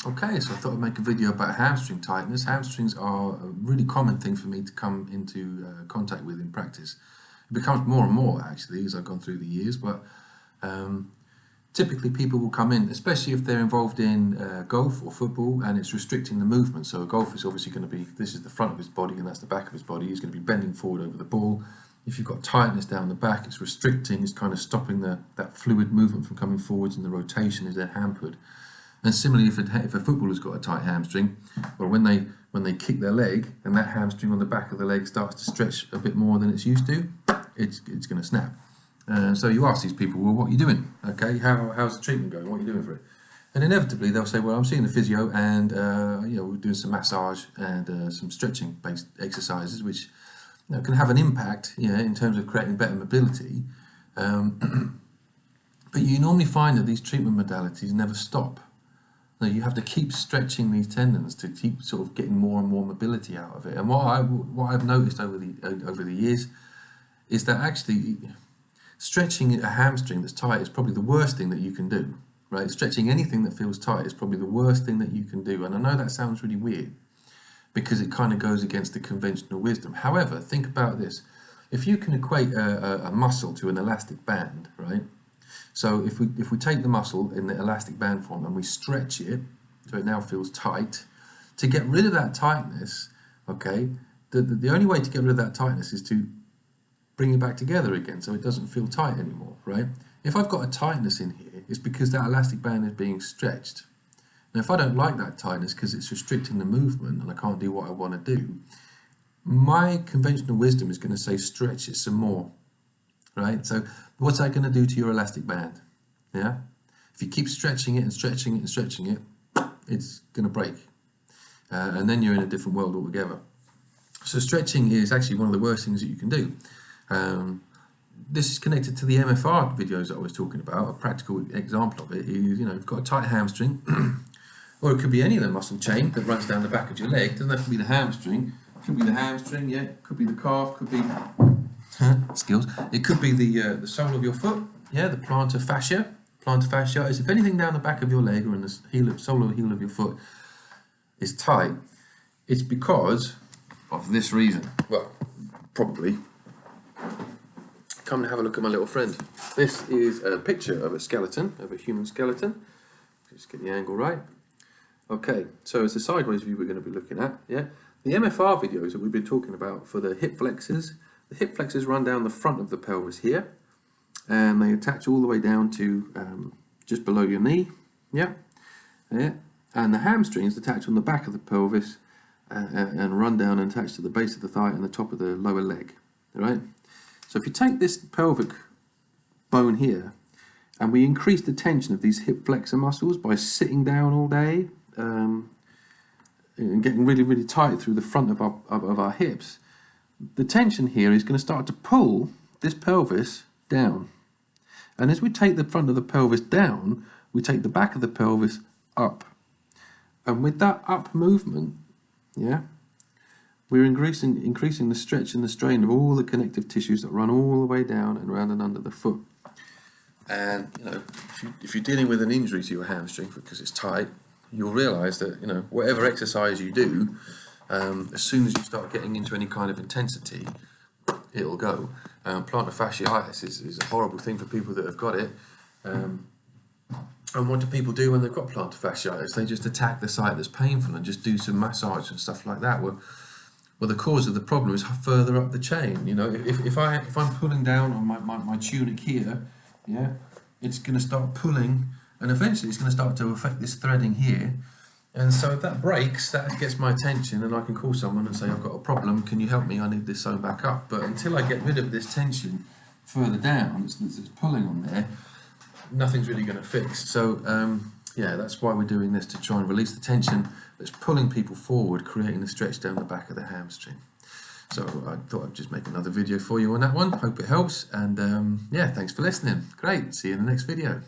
Okay, so I thought I'd make a video about hamstring tightness. Hamstrings are a really common thing for me to come into contact with in practice. It becomes more and more actually as I've gone through the years, but typically people will come in, especially if they're involved in golf or football and it's restricting the movement. So a golfer is obviously going to be, this is the front of his body and that's the back of his body. He's going to be bending forward over the ball. If you've got tightness down the back, it's restricting, it's kind of stopping that fluid movement from coming forwards, and the rotation is then hampered. And similarly, if a footballer's got a tight hamstring, well, when they kick their leg and that hamstring on the back of the leg starts to stretch a bit more than it's used to, it's going to snap. So you ask these people, well, what are you doing? Okay, how's the treatment going? What are you doing for it? And inevitably they'll say, well, I'm seeing the physio, and we're doing some massage and some stretching-based exercises, which can have an impact, in terms of creating better mobility. But you normally find that these treatment modalities never stop. You have to keep stretching these tendons to keep sort of getting more and more mobility out of it. And what I've noticed over the years is that actually stretching a hamstring that's tight is probably the worst thing that you can do. Right? Stretching anything that feels tight is probably the worst thing that you can do. And I know that sounds really weird because it kind of goes against the conventional wisdom. However, think about this: if you can equate a muscle to an elastic band, right? So if we take the muscle in the elastic band form and we stretch it so it now feels tight, to get rid of that tightness, okay, the only way to get rid of that tightness is to bring it back together again so it doesn't feel tight anymore, right? If I've got a tightness in here, it's because that elastic band is being stretched. Now if I don't like that tightness because it's restricting the movement and I can't do what I want to do, my conventional wisdom is going to say stretch it some more. Right? So what's that going to do to your elastic band? Yeah? If you keep stretching it and stretching it and stretching it, it's going to break. And then you're in a different world altogether. So stretching is actually one of the worst things that you can do. This is connected to the MFR videos that I was talking about. A practical example of it is, you've got a tight hamstring, or it could be any of the muscle chain that runs down the back of your leg. It doesn't have to be the hamstring. It could be the hamstring, yeah. It could be the calf, could be skills. It could be the sole of your foot, the plantar fascia. Plantar fascia is if anything down the back of your leg or in the sole or heel of your foot is tight, it's because of this reason. Well, probably. Come and have a look at my little friend. This is a picture of a skeleton, of a human skeleton. Just get the angle right. Okay, so it's the sideways view we're going to be looking at. Yeah, the MFR videos that we've been talking about for the hip flexors. The hip flexors run down the front of the pelvis here, and they attach all the way down to just below your knee, and the hamstrings attach on the back of the pelvis and run down and attach to the base of the thigh and the top of the lower leg, all right? So if you take this pelvic bone here, and we increase the tension of these hip flexor muscles by sitting down all day and getting really, really tight through the front of our hips, the tension here is going to start to pull this pelvis down. And as we take the front of the pelvis down, we take the back of the pelvis up. And with that up movement, we're increasing the stretch and the strain of all the connective tissues that run all the way down and around and under the foot. And if you're dealing with an injury to your hamstring because it's tight, you'll realize that whatever exercise you do, as soon as you start getting into any kind of intensity, it'll go. Plantar fasciitis is a horrible thing for people that have got it. And what do people do when they've got plantar fasciitis? They just attack the site that's painful and just do some massage and stuff like that. Well, the cause of the problem is further up the chain. If I'm pulling down on my tunic here, it's going to start pulling, and eventually it's going to start to affect this threading here. And so if that breaks, that gets my attention, and I can call someone and say, I've got a problem, can you help me? I need this sewn back up. But until I get rid of this tension further down, it's pulling on there, nothing's really going to fix. So that's why we're doing this, to try and release the tension that's pulling people forward, creating the stretch down the back of the hamstring. So I thought I'd just make another video for you on that one. Hope it helps, and thanks for listening. Great, see you in the next video.